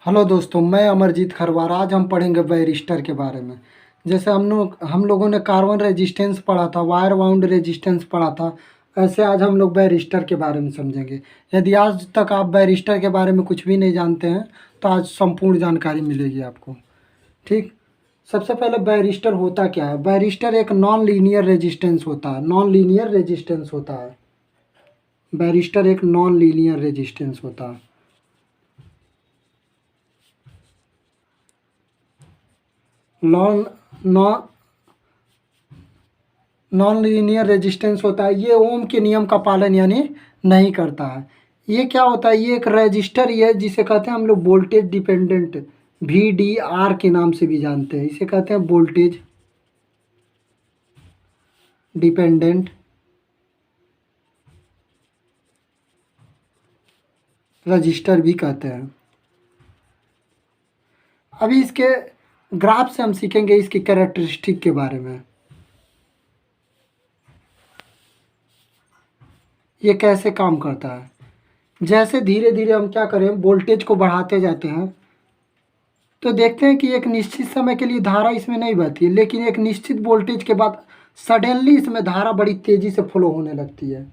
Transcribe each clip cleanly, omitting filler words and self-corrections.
Hello दोस्तों, मैं अमरजीत खरवार। आज हम पढ़ेंगे बैरिस्टर के बारे में। जैसे हम लोगों ने कार्बन रेजिस्टेंस पढ़ा था, वायर बाउंड रेजिस्टेंस पढ़ा था, ऐसे आज हम लोग बैरिस्टर के बारे में समझेंगे। यदि आज तक आप बैरिस्टर के बारे में कुछ भी नहीं जानते हैं तो आज संपूर्ण जानकारी मिलेगी आपको। ठीक। सबसे पहले बैरिस्टर होता क्या है? बैरिस्टर एक नॉन लीनियर रेजिस्टेंस होता है। नॉन लीनियर रेजिस्टेंस होता है बैरिस्टर एक नॉन लीनियर रेजिस्टेंस होता है। Non non non linear resistance होता है। ये ओम के नियम का पालन यानी नहीं करता है। ये क्या होता है? ये एक रजिस्टर ही है जिसे कहते हैं हम लोग वोल्टेज डिपेंडेंट, VDR के नाम से भी जानते हैं। इसे कहते हैं वोल्टेज डिपेंडेंट रजिस्टर भी कहते हैं। अभी इसके ग्राफ से हम सीखेंगे इसकी कैरेक्टरिस्टिक के बारे में। ये कैसे काम करता है? जैसे धीरे धीरे हम क्या करें, वोल्टेज को बढ़ाते जाते हैं तो देखते हैं कि एक निश्चित समय के लिए धारा इसमें नहीं बहती है, लेकिन एक निश्चित वोल्टेज के बाद सडनली इसमें धारा बड़ी तेज़ी से फ्लो होने लगती है।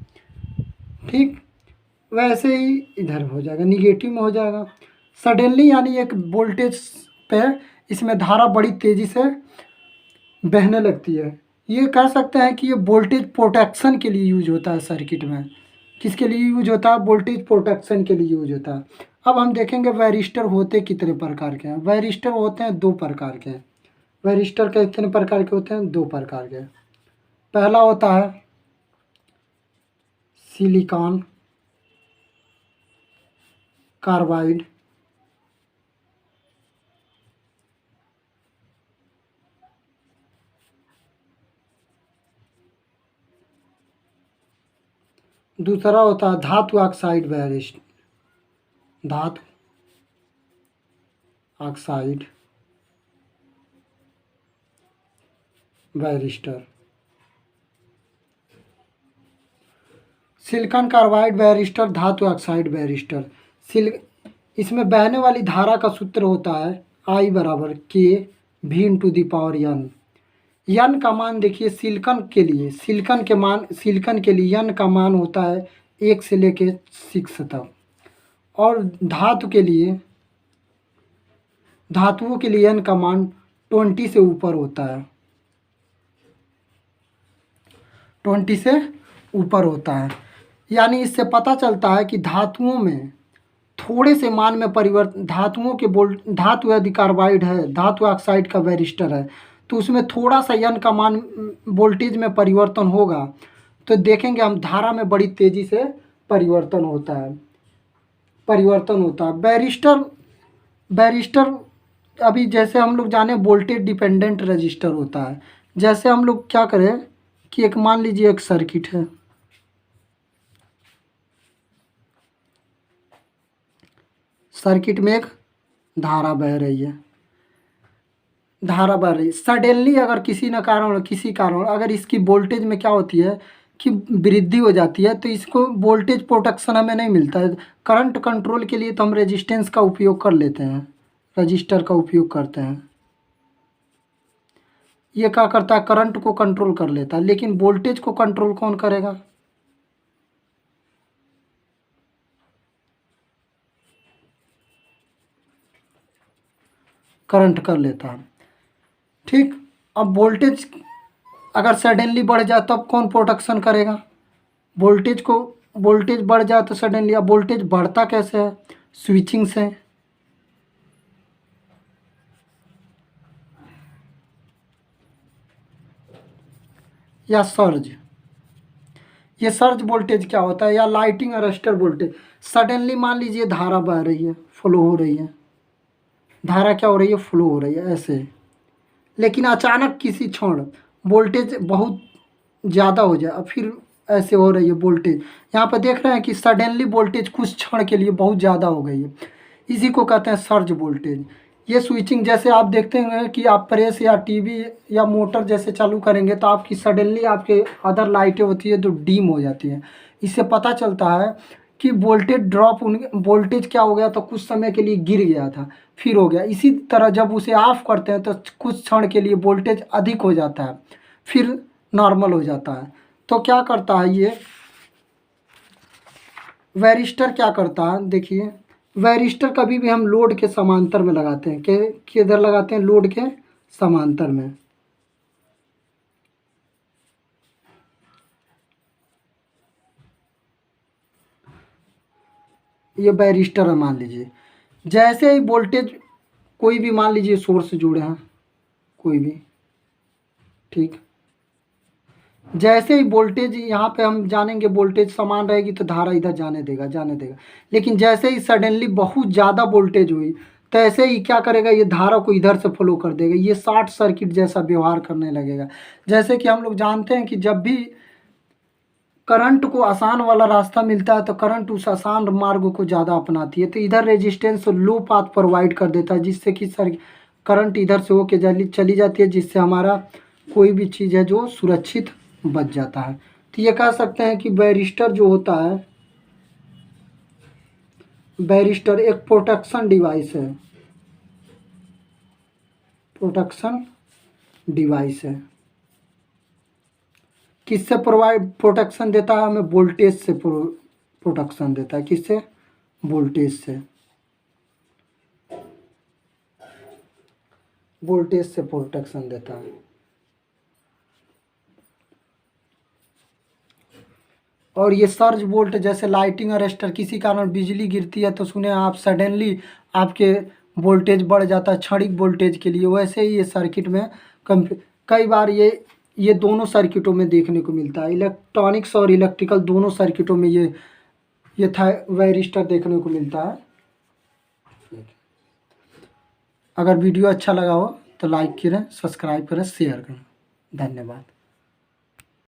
ठीक। वैसे ही इधर हो जाएगा, निगेटिव में हो जाएगा। सडनली यानी एक वोल्टेज पे इसमें धारा बड़ी तेज़ी से बहने लगती है। ये कह सकते हैं कि ये वोल्टेज प्रोटेक्शन के लिए यूज होता है सर्किट में। किसके लिए यूज होता है? वोल्टेज प्रोटेक्शन के लिए यूज होता है। अब हम देखेंगे वैरिस्टर होते कितने प्रकार के हैं। वैरिस्टर होते हैं दो प्रकार के। वैरिस्टर कितने प्रकार के होते हैं? दो प्रकार के। पहला होता है सिलिकॉन कार्बाइड, दूसरा होता है धातु ऑक्साइड वैरिस्ट धातु oxide varistor. Silicon carbide varistor, धातु ऑक्साइड वैरिस्टर। सिल इसमें बहने वाली धारा का सूत्र होता है I बराबर K V into the power N। यन का मान देखिए, सिलिकॉन के लिए यन का मान होता है 1 से लेके 6 तक, और धातुओं के लिए यन का मान 20 से ऊपर होता है। 20 से ऊपर होता है। यानी इससे पता चलता है कि धातुओं में थोड़े से मान में परिवर्तन, धातु यदि कार्बाइड है, धातु ऑक्साइड का वैरिस्टर है, तो उसमें थोड़ा सा यन का मान वोल्टेज में परिवर्तन होगा तो देखेंगे हम धारा में बड़ी तेज़ी से परिवर्तन होता है। बैरिस्टर अभी जैसे हम लोग जाने वोल्टेज डिपेंडेंट रजिस्टर होता है। जैसे हम लोग क्या करें कि एक मान लीजिए एक सर्किट है, सर्किट में एक धारा बह रही है, सडनली अगर किसी कारण अगर इसकी वोल्टेज में क्या होती है कि वृद्धि हो जाती है तो इसको वोल्टेज प्रोटेक्शन हमें नहीं मिलता है। करंट कंट्रोल के लिए तो हम रेजिस्टेंस का उपयोग कर लेते हैं, रजिस्टर का उपयोग करते हैं। ये क्या करता है? करंट को कंट्रोल कर लेता है, लेकिन वोल्टेज को कंट्रोल कौन करेगा? करंट कर लेता है। ठीक। अब वोल्टेज अगर सडनली बढ़ जाए तब कौन प्रोटेक्शन करेगा? वोल्टेज बढ़ जाए तो सडनली, अब वोल्टेज बढ़ता कैसे है? स्विचिंग से। या सर्ज। ये सर्ज वोल्टेज क्या होता है? या लाइटिंग अरेस्टर वोल्टेज। सडनली मान लीजिए धारा बह रही है, फ्लो हो रही है, धारा क्या हो रही है? फ्लो हो रही है ऐसे। लेकिन अचानक किसी क्षण वोल्टेज बहुत ज़्यादा हो जाए और फिर ऐसे हो रही है वोल्टेज। यहाँ पर देख रहे हैं कि सडनली वोल्टेज कुछ क्षण के लिए बहुत ज़्यादा हो गई है, इसी को कहते हैं सर्ज वोल्टेज। ये स्विचिंग, जैसे आप देखते हैं कि आप प्रेस या टीवी या मोटर जैसे चालू करेंगे तो आपकी सडनली आपके अदर लाइटें होती है तो डीम हो जाती हैं। इससे पता चलता है कि वोल्टेज ड्रॉप वोल्टेज क्या हो गया, तो कुछ समय के लिए गिर गया था, फिर हो गया। इसी तरह जब उसे ऑफ करते हैं तो कुछ क्षण के लिए वोल्टेज अधिक हो जाता है, फिर नॉर्मल हो जाता है। तो क्या करता है ये वैरिस्टर, क्या करता है देखिए, वैरिस्टर कभी भी हम लोड के समांतर में लगाते हैं, किधर लगाते हैं, लोड के समांतर में। ये बैरिस्टर है मान लीजिए, जैसे ही वोल्टेज कोई भी मान लीजिए सोर्स जुड़े हैं कोई भी, ठीक, जैसे ही वोल्टेज यहाँ पे हम जानेंगे वोल्टेज समान रहेगी तो धारा इधर जाने देगा जाने देगा। लेकिन जैसे ही सडनली बहुत ज़्यादा वोल्टेज हुई तो ऐसे ही क्या करेगा, ये धारा को इधर से फ्लो कर देगा, ये शॉर्ट सर्किट जैसा व्यवहार करने लगेगा। जैसे कि हम लोग जानते हैं कि जब भी करंट को आसान वाला रास्ता मिलता है तो करंट उस आसान मार्ग को ज़्यादा अपनाती है, तो इधर रेजिस्टेंस लो पाथ प्रोवाइड कर देता है, जिससे कि सर करंट इधर से होके चली जाती है, जिससे हमारा कोई भी चीज़ है जो सुरक्षित बच जाता है। तो ये कह सकते हैं कि बैरिस्टर जो होता है, बैरिस्टर एक प्रोटेक्शन डिवाइस है, प्रोटेक्शन डिवाइस है। किससे प्रोवाइड प्रोटेक्शन देता है हमें, वोल्टेज से प्रोटेक्शन देता है, किससे, वोल्टेज से, वोल्टेज से प्रोटेक्शन देता है। और ये सर्ज वोल्ट, जैसे लाइटिंग अरेस्टर, किसी कारण बिजली गिरती है तो सुने आप सडनली आपके वोल्टेज बढ़ जाता है क्षणिक वोल्टेज के लिए, वैसे ही ये सर्किट में कम कई बार ये दोनों सर्किटों में देखने को मिलता है, इलेक्ट्रॉनिक्स और इलेक्ट्रिकल दोनों सर्किटों में ये था वायरिस्टर देखने को मिलता है। अगर वीडियो अच्छा लगा हो तो लाइक करें, सब्सक्राइब करें, शेयर करें। धन्यवाद।